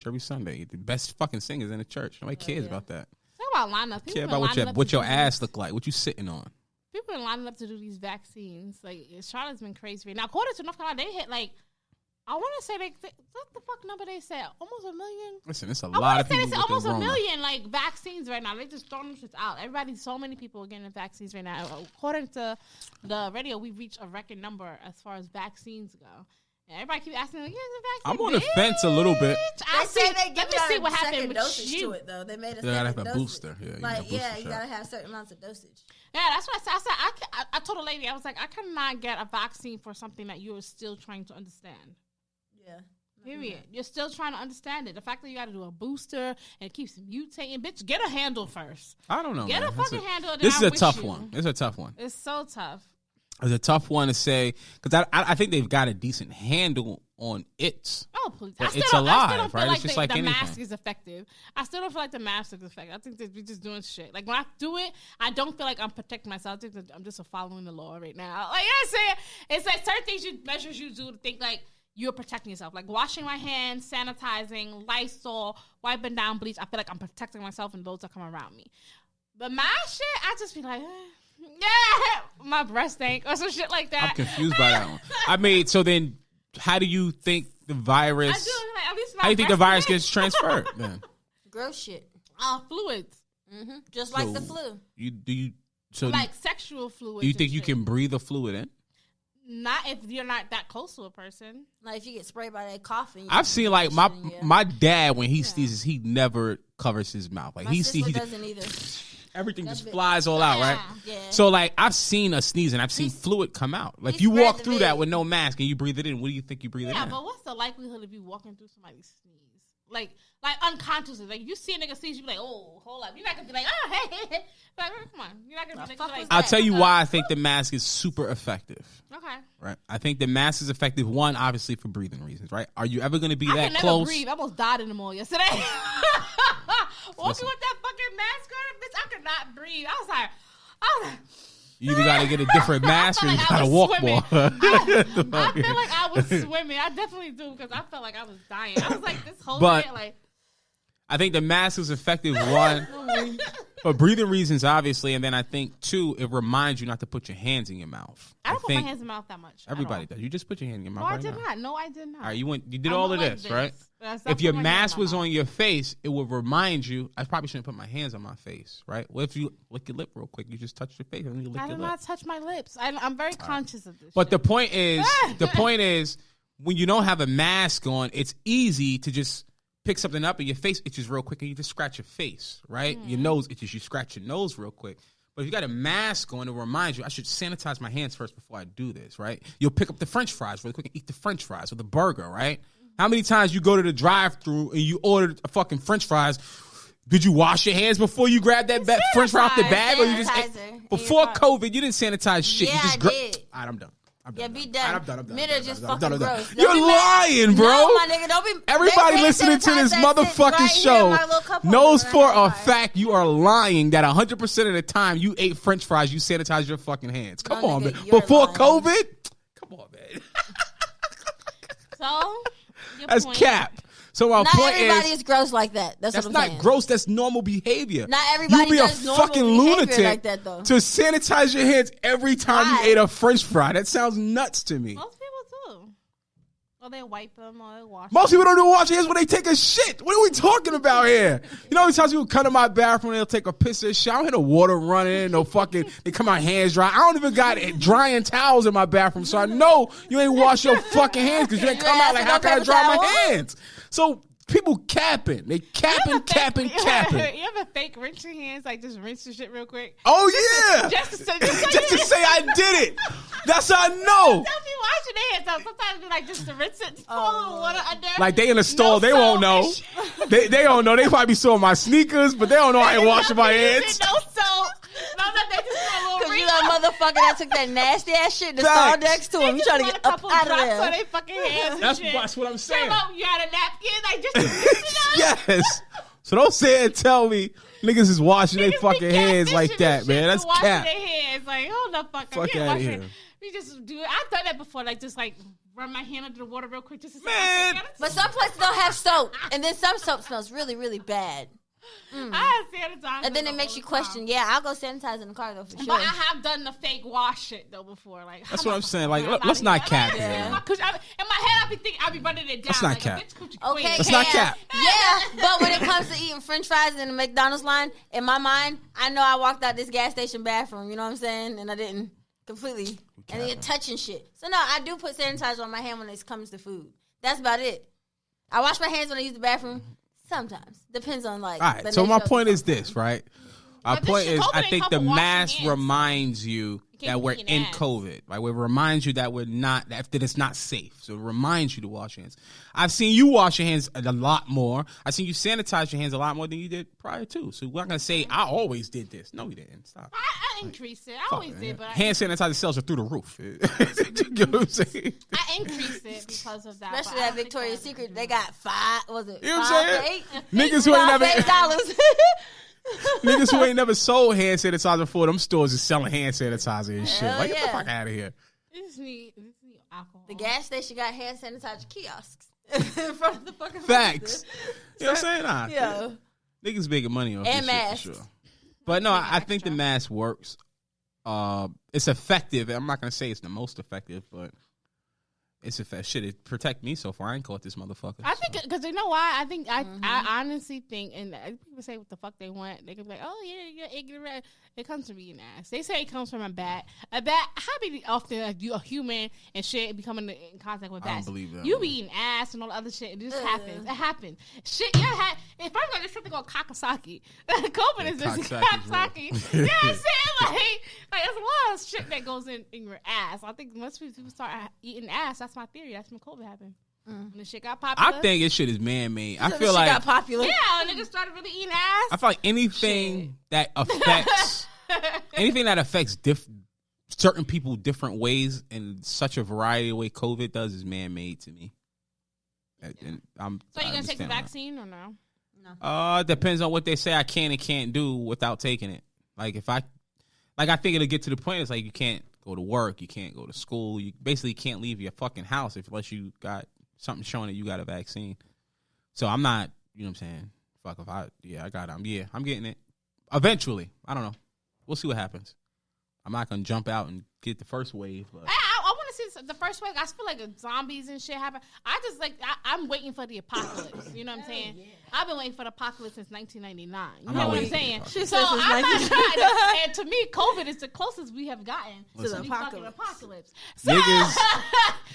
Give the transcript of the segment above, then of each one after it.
every Sunday. The best fucking singers in the church. Nobody cares about that. Talk about lineup. Care about what your ass look like. What you sitting on. People are lining up to do these vaccines. Like, Charlotte's been crazy right now. According to North Carolina, they hit I want to say what the fuck number they said? Almost 1 million. Listen, it's a lot of people. They said almost 1 million vaccines right now. They just throwing them shit out. So many people are getting the vaccines right now. According to the radio, we reached a record number as far as vaccines go. And everybody keep asking, "Yeah, the vaccine." I'm on the fence a little bit. Let me see what happened with you. To it though. They made a gotta have second a booster. Yeah, you gotta have certain amounts of dosage. Yeah, that's what I said. I told a lady, I was like, I cannot get a vaccine for something that you are still trying to understand. Yeah. Period. You're still trying to understand it. The fact that you got to do a booster and it keeps mutating, bitch, get a handle first. I don't know. Get a fucking handle. This is a tough one. It's a tough one. It's so tough. It's a tough one to say because I think they've got a decent handle on it. Oh, please. It's alive, right? Like it's just like anything. The mask is effective. I still don't feel like the mask is effective. I think that we're just doing shit. Like when I do it, I don't feel like I'm protecting myself. I think that I'm just following the law right now. Like I'm saying, it's like certain things measures you do to think like you're protecting yourself. Like washing my hands, sanitizing, Lysol, wiping down bleach. I feel like I'm protecting myself and those that come around me. But my shit, I just be like, yeah, my breast stank or some shit like that. I'm confused by that one. I mean, so then how do you think the virus? How do you think the virus gets transferred? Then? Gross shit. Fluids. Mm-hmm. Just like the flu. Sexual fluids. Do you think you can breathe the fluid in? Not if you're not that close to a person. Like if you get sprayed by that coughing. I've seen like my dad when he sneezes, he never covers his mouth. Like he doesn't either. Everything just flies all out, right? Yeah. So like I've seen a sneeze and I've seen fluid come out. Like you walk through that with no mask and you breathe it in. What do you think you breathe it in? Yeah, but what's the likelihood of you walking through somebody's sneeze? Like unconsciously. Like you see a nigga sneeze, you be like, oh, hold up. You're not gonna be like, oh, hey. Like, come on. You're not gonna be like I'll tell you why I think the mask is super effective. Okay. Right. I think the mask is effective. One, obviously for breathing reasons. Right. Are you ever gonna be that close? I never breathe. I almost died in the mall yesterday. Walking with that fucking mask on, bitch, I could not breathe. I was like, you either got to get a different mask or you got to walk more. I feel like I was swimming. I definitely do because I felt like I was dying. I was like, this whole thing, like. I think the mask is effective, one, for breathing reasons, obviously. And then I think, two, it reminds you not to put your hands in your mouth. I don't put my hands in my mouth that much. Everybody does. You just put your hand in your mouth. No, I did not. No, I did not. All right, you did all of this, right? If your mask was on your face, it would remind you, I probably shouldn't put my hands on my face, right? Well, if you lick your lip real quick, you just touch your face and you lick your lip. I do not touch my lips. I'm very conscious of this. But the point is, when you don't have a mask on, it's easy to just pick something up and your face itches real quick and you just scratch your face, right? Your nose itches, you scratch your nose real quick. But if you got a mask on, it reminds you, I should sanitize my hands first before I do this, right? You'll pick up the French fries really quick and eat the French fries or the burger, right? How many times you go to the drive-thru and you ordered a fucking French fries? Did you wash your hands before you grabbed that French fry off the bag? Or you just before COVID, you didn't sanitize shit. Yeah, you just I did. All right, I'm done. Be done. I'm done. Mitter just fucking gross. You're lying, bro. No, my nigga, don't be. Everybody listening to this motherfucking show knows for a fact you are lying that 100% of the time you ate French fries, you sanitize your fucking hands. Come on, man. Before COVID? Come on, man. So? That's cap. So my not point everybody is gross like that. That's what I'm saying. That's not gross. That's normal behavior. Not everybody you be does a fucking lunatic like that, though. to sanitize your hands every time you ate a French fry. That sounds nuts to me. Most people do. Or they wipe them or they wash Most people don't do wash their hands when they take a shit. What are we talking about here? You know how many times people come to my bathroom and they'll take a piss or shit? I don't hear the water running. No fucking, they come out hands dry. I don't even got drying towels in my bathroom, so I know you ain't wash your fucking hands because you ain't come out like, how can I dry my hands? So people capping. They capping. You ever fake rinse your hands? Like just rinse your shit real quick? Oh, yeah. Just to say I did it. That's how I know. Don't be washing their hands out. Sometimes you like just to rinse it, pour a little water under. Like they in the store, they won't know. They don't know. They probably be sewing my sneakers, but they don't know I ain't washing my hands. No soap. No, they just put a little because you that motherfucker that took that nasty ass shit to stall next to him. You trying to get up out of there. On their fucking hands. That's what I'm saying. You had a napkin, like just yes. So don't say and tell me niggas is washing their fucking hands like that, man. That's cap. Their hands, like hold the fuck out of here. We just do it. I've done that before, like just like run my hand under the water real quick just to Man. But some places don't have soap, and then some soap smells really, really bad. I have sanitizer. And then it makes you question. Yeah, I'll go sanitize in the car though for sure. But I have done the fake wash shit though before. Like That's what I'm saying. Like, let's not cap here. In my head, I be running it down. Let's not like, cap. Okay, Let's not cap. Yeah, but when it comes to eating French fries in the McDonald's line, in my mind, I know I walked out this gas station bathroom. You know what I'm saying? And I didn't completely. And then touching shit. So no, I do put sanitizer on my hand when it comes to food. That's about it. I wash my hands when I use the bathroom. Sometimes. Depends on like. All right. So my point is this, right? Our point is, I think the mask reminds you that we're in COVID. Like, it reminds you that we're not, that it's not safe. So it reminds you to wash your hands. I've seen you wash your hands a lot more. I've seen you sanitize your hands a lot more than you did prior to. So we're not going to say, I always did this. No, you didn't. Stop. I increased it. I always did, but hand sanitizer sales are through the roof. You know what I'm saying? I increased it because of that. Especially that Victoria's Secret, they got $5. Was it? You know what I'm saying? $8? Niggas who ain't never $8. Niggas who ain't never sold hand sanitizer before, them stores is selling hand sanitizer and shit. Like, get the fuck out of here. This need alcohol. The gas station got hand sanitizer kiosks in front of the fucking Facts. You know what I'm saying? Nah, yeah. Niggas making money off And this masks. shit for sure. But no, I think the mask works. It's effective. I'm not gonna say it's the most effective, but it's effective. Shit, it protect me so far. I ain't caught this motherfucker. I think because you know why? I think I honestly think, and people say what the fuck they want. They can be like, oh yeah, you're ignorant. It comes from eating ass. They say it comes from a bat. A bat. How many often like, you a human and shit becoming in contact with bats? I don't believe that. You be eating ass and all the other shit. It just happens. It happens. Shit. Yeah. If I'm gonna something called Kakasaki, COVID is just Kakasaki. You know what I'm saying? Like there's a lot of shit that goes in your ass. I think once people start eating ass, that's my theory. That's when COVID happened. When the shit got popular. I think this shit is man-made. I feel shit like got popular. yeah, niggas started really eating ass. I feel like anything that affects certain people different ways in such a variety of way COVID does is man-made to me. And So you gonna take the vaccine or no? No. Depends on what they say I can and can't do without taking it. Like I think it'll get to the point. It's like you can't go to work, you can't go to school, you basically can't leave your fucking house unless you got something showing that you got a vaccine. So I'm not, you know what I'm saying? Fuck if I got it. I'm getting it. Eventually. I don't know. We'll see what happens. I'm not gonna jump out and get the first wave, but I want to see the first wave. I feel like zombies and shit happen. I'm waiting for the apocalypse. You know what I'm saying? Yeah. I've been waiting for the apocalypse since 1999. You know what I'm saying? So I'm not trying to. And to me, COVID is the closest we have gotten to the apocalypse. So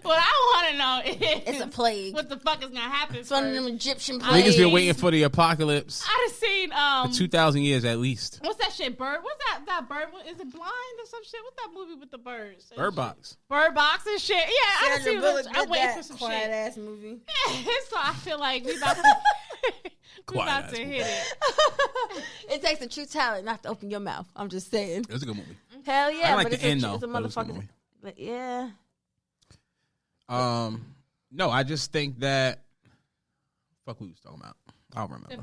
what I want to know is it's a plague. What the fuck is gonna happen? It's one of them Egyptian plagues. Niggas been waiting for the apocalypse. I just seen for 2,000 years at least. What's that shit? Bird? What's that bird? Is it Blind or some shit? What's that movie with the birds? Bird Box. Bird Box and shit. Yeah, I see. I'm waiting for some quiet shit. Ass movie. So I feel like we about to hit it. It takes a true talent not to open your mouth. I'm just saying. It was a good movie. Hell yeah! I like but the end though. It's a motherfucker. But yeah. No, I just think that. Fuck, we was talking about. I don't remember. The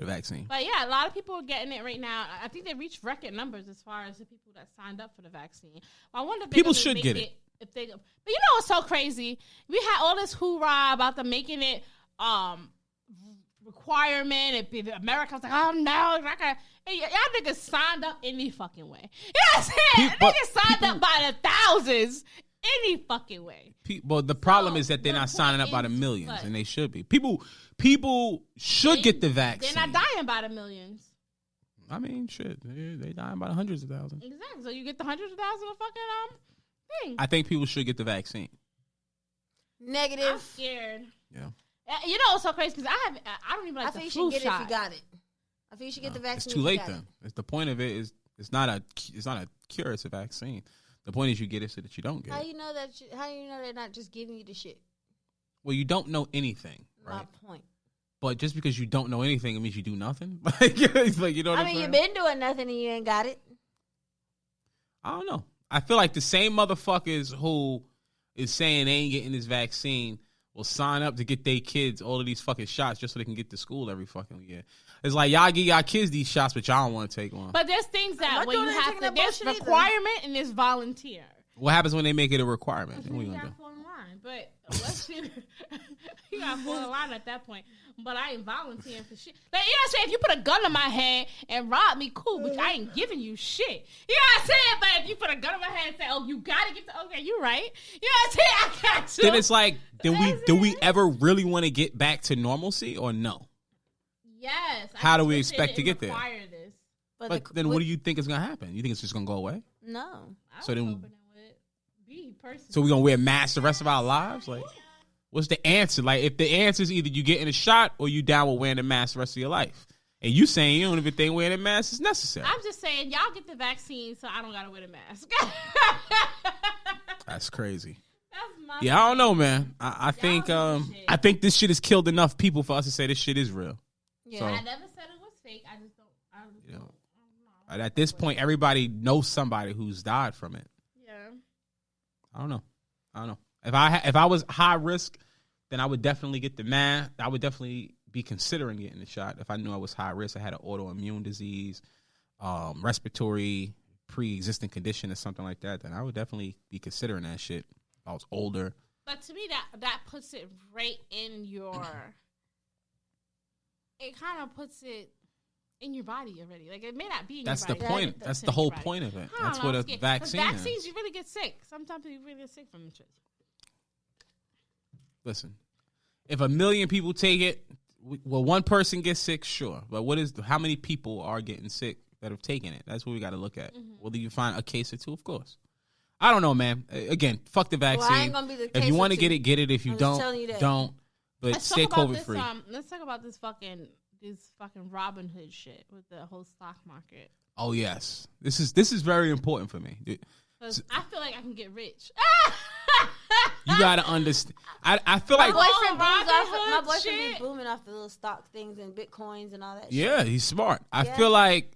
vaccine. But yeah, a lot of people are getting it right now. I think they reached record numbers as far as the people that signed up for the vaccine. Well, I wonder if people should get it. But you know what's so crazy? We had all this hoorah about them making it requirement. And America's like, oh no, hey, y'all niggas signed up any fucking way. You know what I'm saying? Niggas signed up by the thousands. Any fucking way. Well, the problem is that they're not signing up by the millions, and they should be. People should get the vaccine. They're not dying by the millions. I mean, shit, they dying by the hundreds of thousands. Exactly. So you get the hundreds of thousands of fucking thing. I think people should get the vaccine. Negative. I'm scared. Yeah. You know what's so crazy? Because I don't even like the flu shot. I think you should get it if you got it. I think you should get the vaccine. It's too late then. The point of it is it's not a cure. It's a vaccine. The point is you get it so that you don't get it. How you know that? How you know they're not just giving you the shit? Well, you don't know anything, right? My point. But just because you don't know anything, it means you do nothing. Like you know what I'm saying? You've been doing nothing and you ain't got it. I don't know. I feel like the same motherfuckers who is saying they ain't getting this vaccine will sign up to get their kids all of these fucking shots just so they can get to school every fucking year. It's like y'all give y'all kids these shots, but y'all don't want to take one. But there's things that when you have to, there's requirement and there's volunteer. What happens when they make it a requirement? Then you gotta fall in line. line. But let's see. You got to fall in line at that point. But I ain't volunteering for shit. Like, you know what I'm saying? If you put a gun in my head and rob me, cool. But I ain't giving you shit. You know what I'm saying? But if you put a gun in my head and say, oh, you got to get to, okay, you right. You know what I'm saying? I got to. Then it's like, do we ever really want to get back to normalcy or no? Yes. How do we expect to get there? This. But then what do you think is going to happen? You think it's just going to go away? No. So then, be personal. so we're going to wear masks the rest of our lives? Like, what's the answer? Like, if the answer is either you getting a shot or you down with wearing a mask the rest of your life. And you saying you don't even think wearing a mask is necessary. I'm just saying, y'all get the vaccine so I don't got to wear the mask. That's crazy. That's my Yeah, I don't know, man. I think this shit has killed enough people for us to say this shit is real. Yeah. So, I never said it was fake. I just don't. you know, at this point, everybody knows somebody who's died from it. Yeah. I don't know. If I was high risk, then I would definitely get the mask. I would definitely be considering getting the shot. If I knew I was high risk, I had an autoimmune disease, respiratory pre-existing condition or something like that, then I would definitely be considering that shit. If I was older. But to me, that puts it right in your. It kind of puts it in your body already. Like, it may not be in That's your the body. point. That's the whole point of it. That's what a vaccine is. Vaccines, you really get sick. Sometimes you really get sick from them shit. Listen, if 1 million people take it, well, one person gets sick, sure. But how many people are getting sick that have taken it? That's what we got to look at. Mm-hmm. Will you find a case or two? Of course. I don't know, man. Again, fuck the vaccine. Well, I ain't gonna be the if case you want to or two. get it. If you don't, don't. But stay COVID free. Let's talk about this fucking Robin Hood shit with the whole stock market. Oh yes, this is very important for me. Because I feel like I can get rich. You gotta understand. I feel like my boyfriend be booming off the little stock things and bitcoins and all that. Yeah, shit. he's smart. I feel like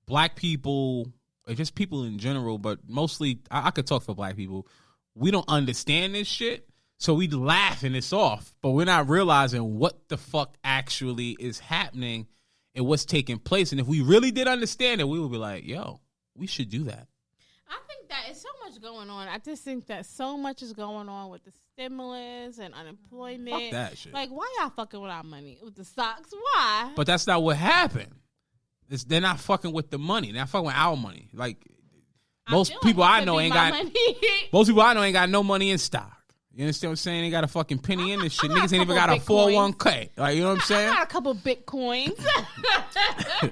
black people, or just people in general, but mostly I could talk for black people. We don't understand this shit. So we laughing this off, but we're not realizing what the fuck actually is happening and what's taking place. And if we really did understand it, we would be like, yo, we should do that. I think that it's so much going on. I just think that so much is going on with the stimulus and unemployment. Fuck that shit. Like, why y'all fucking with our money? With the stocks? Why? But that's not what happened. They're not fucking with the money. They're not fucking with our money. Like, most people I know ain't got no money in stock. You understand what I'm saying? They got a fucking penny in this shit. Niggas ain't even got a 401k. Like, you know what I'm saying? I got a couple bitcoins. I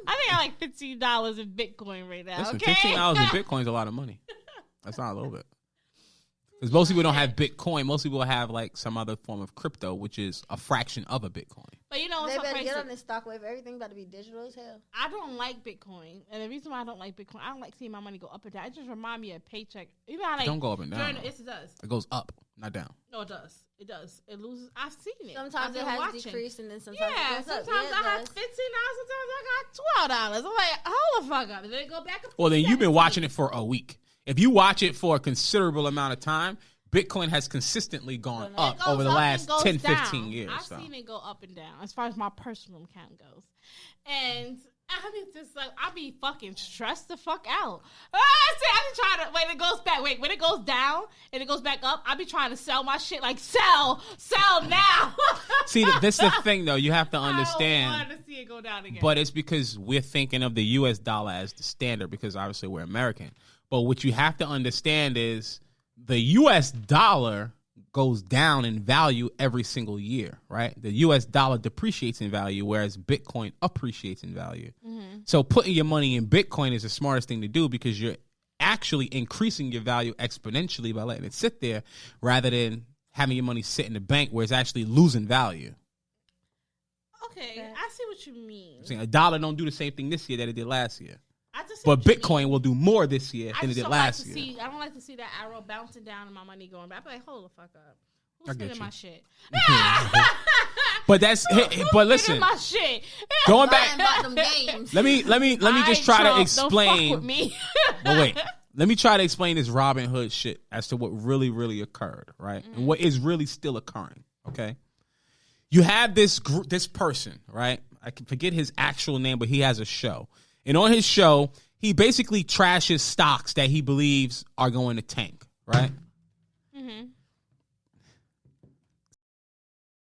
think I like $15 in Bitcoin right now. Listen, okay? $15 in Bitcoin is a lot of money. That's not a little bit. Because most people don't have Bitcoin. Most people have like some other form of crypto, which is a fraction of a Bitcoin. But you know what's they so better crazy? get on this stock wave. Everything about to be digital as hell. I don't like Bitcoin, and the reason why I don't like Bitcoin, I don't like seeing my money go up and down. It just reminds me of a paycheck. You know how like don't go up and down. Yes, it does. It goes up, not down. No, it does. It does. It loses. I've seen it. Sometimes it has decreased, and then sometimes it goes up. Sometimes I got $15. Sometimes I got $12. I'm like, hold the fuck up. Then it go back up. Well, then you've been watching it for a week. If you watch it for a considerable amount of time, Bitcoin has consistently gone up over the last 10, 15 years. I've seen it go up and down as far as my personal account goes. And I be just like, I be fucking stressed the fuck out. I be trying to, when it goes down and it goes back up, I be trying to sell my shit like, sell now. See, this is the thing, though. You have to understand. I don't want to see it go down again. But it's because we're thinking of the U.S. dollar as the standard because obviously we're American. But what you have to understand is the U.S. dollar goes down in value every single year, right? The U.S. dollar depreciates in value, whereas Bitcoin appreciates in value. Mm-hmm. So putting your money in Bitcoin is the smartest thing to do because you're actually increasing your value exponentially by letting it sit there rather than having your money sit in the bank where it's actually losing value. Okay, I see what you mean. I'm saying a dollar don't do the same thing this year that it did last year. But Bitcoin will do more this year than it did last year. I don't like to see that arrow bouncing down and my money going back. I'm like, hold the fuck up. Who's stealing my shit? But listen, my shit. Going back, let me just try to explain. Don't fuck with me. But wait, let me try to explain this Robin Hood shit as to what really, really occurred, right? Mm-hmm. And what is really still occurring. Okay, you have this person, right? I can forget his actual name, but he has a show. And on his show, he basically trashes stocks that he believes are going to tank, right? Mm-hmm.